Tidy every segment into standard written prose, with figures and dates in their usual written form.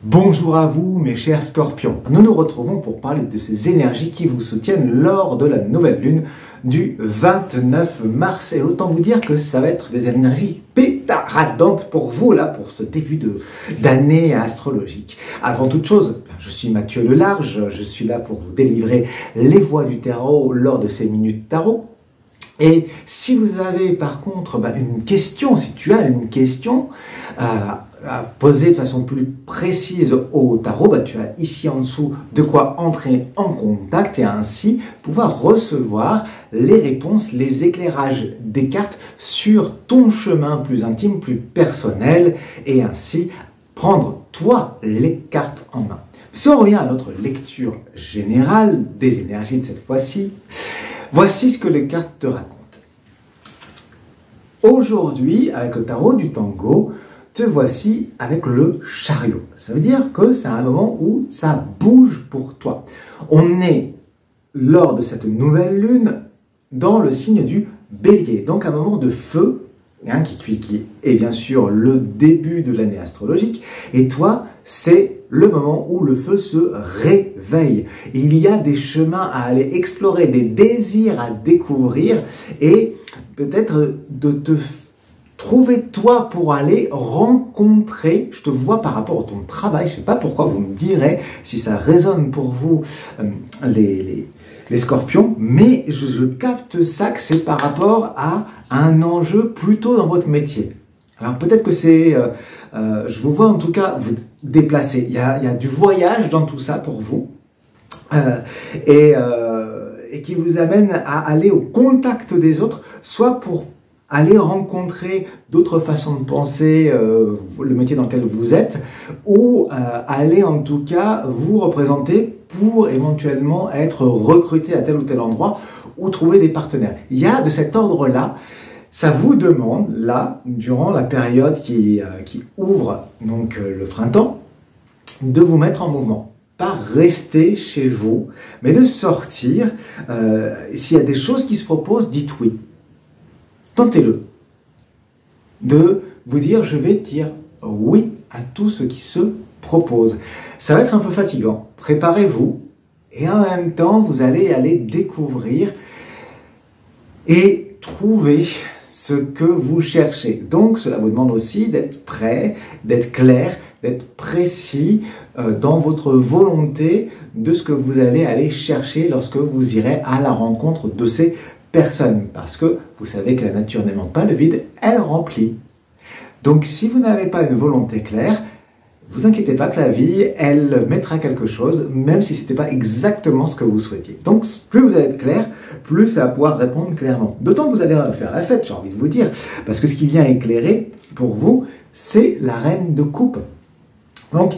Bonjour à vous mes chers scorpions, nous nous retrouvons pour parler de ces énergies qui vous soutiennent lors de la nouvelle lune du 29 mars et autant vous dire que ça va être des énergies pétardantes pour vous là pour ce début d'année astrologique. Avant toute chose, je suis Mathieu Lelarge, je suis là pour vous délivrer les voies du tarot lors de ces minutes tarot. Et si vous avez par contre une question, si tu as une question à poser de façon plus précise au tarot, tu as ici en dessous de quoi entrer en contact et ainsi pouvoir recevoir les réponses, les éclairages des cartes sur ton chemin plus intime, plus personnel et ainsi prendre toi les cartes en main. Si on revient à notre lecture générale des énergies de cette fois-ci, voici ce que les cartes te racontent. Aujourd'hui, avec le tarot du Tango, te voici avec le chariot. Ça veut dire que c'est un moment où ça bouge pour toi. On est, lors de cette nouvelle lune, dans le signe du Bélier. Donc un moment de feu, qui est bien sûr le début de l'année astrologique. Et toi, c'est le moment où le feu se réveille. Il y a des chemins à aller explorer, des désirs à découvrir et peut-être de te trouver toi pour aller rencontrer, je te vois par rapport à ton travail, je ne sais pas pourquoi, vous me direz si ça résonne pour vous les scorpions, mais je capte ça que c'est par rapport à un enjeu plutôt dans votre métier. Alors peut-être que c'est, je vous vois en tout cas vous déplacer, il y a du voyage dans tout ça pour vous, et qui vous amène à aller au contact des autres, soit pour aller rencontrer d'autres façons de penser, le métier dans lequel vous êtes, ou aller en tout cas vous représenter pour éventuellement être recruté à tel ou tel endroit ou trouver des partenaires. Il y a de cet ordre-là, ça vous demande, là, durant la période qui ouvre donc le printemps, de vous mettre en mouvement. Pas rester chez vous, mais de sortir. S'il y a des choses qui se proposent, dites oui. Tentez-le. De vous dire, je vais dire oui à tout ce qui se propose. Ça va être un peu fatigant. Préparez-vous. Et en même temps, vous allez aller découvrir et trouver ce que vous cherchez. Donc, cela vous demande aussi d'être prêt, d'être clair, d'être précis dans votre volonté de ce que vous allez aller chercher lorsque vous irez à la rencontre de ces personnes. Parce que vous savez que la nature n'aimant pas le vide, elle remplit. Donc, si vous n'avez pas une volonté claire, vous inquiétez pas que la vie, elle mettra quelque chose, même si ce n'était pas exactement ce que vous souhaitiez. Donc, plus vous allez être clair, plus ça va pouvoir répondre clairement. D'autant que vous allez faire la fête, j'ai envie de vous dire, parce que ce qui vient éclairer pour vous, c'est la reine de coupe. Donc,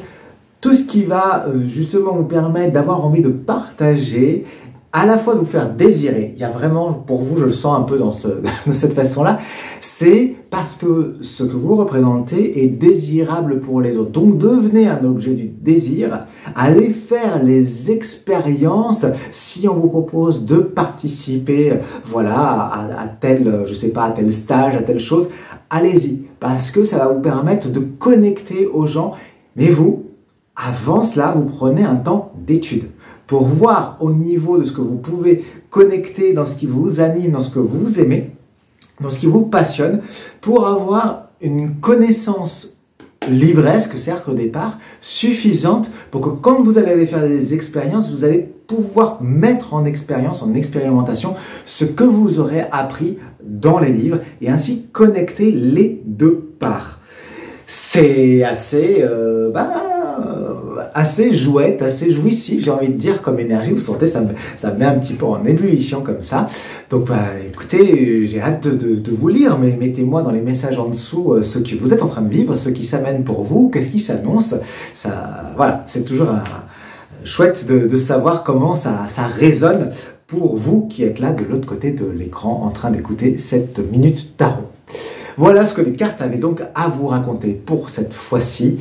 tout ce qui va justement vous permettre d'avoir envie de partager, à la fois de vous faire désirer, il y a vraiment, pour vous, je le sens un peu de cette façon-là, c'est parce que ce que vous représentez est désirable pour les autres. Donc devenez un objet du désir, allez faire les expériences, si on vous propose de participer à tel, je sais pas, à tel stage, à telle chose, allez-y, parce que ça va vous permettre de connecter aux gens, mais vous, avant cela, vous prenez un temps d'étude pour voir au niveau de ce que vous pouvez connecter dans ce qui vous anime, dans ce que vous aimez, dans ce qui vous passionne, pour avoir une connaissance livresque, certes au départ, suffisante pour que quand vous allez aller faire des expériences, vous allez pouvoir mettre en expérience, en expérimentation, ce que vous aurez appris dans les livres et ainsi connecter les deux parts. C'est assez jouette, assez jouissif, j'ai envie de dire, comme énergie. Vous sentez, ça me met un petit peu en ébullition comme ça. Donc, écoutez, j'ai hâte de vous lire, mais mettez-moi dans les messages en dessous ce que vous êtes en train de vivre, ce qui s'amène pour vous, qu'est-ce qui s'annonce. Voilà, c'est toujours chouette de savoir comment ça résonne pour vous qui êtes là de l'autre côté de l'écran en train d'écouter cette minute tarot. Voilà ce que les cartes avaient donc à vous raconter pour cette fois-ci.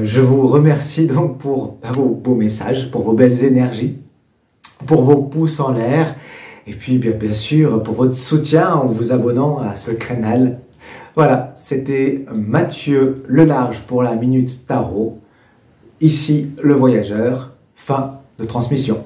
Je vous remercie donc pour vos beaux messages, pour vos belles énergies, pour vos pouces en l'air et puis bien sûr pour votre soutien en vous abonnant à ce canal. Voilà, c'était Mathieu Lelarge pour la Minute Tarot. ici le voyageur, fin de transmission.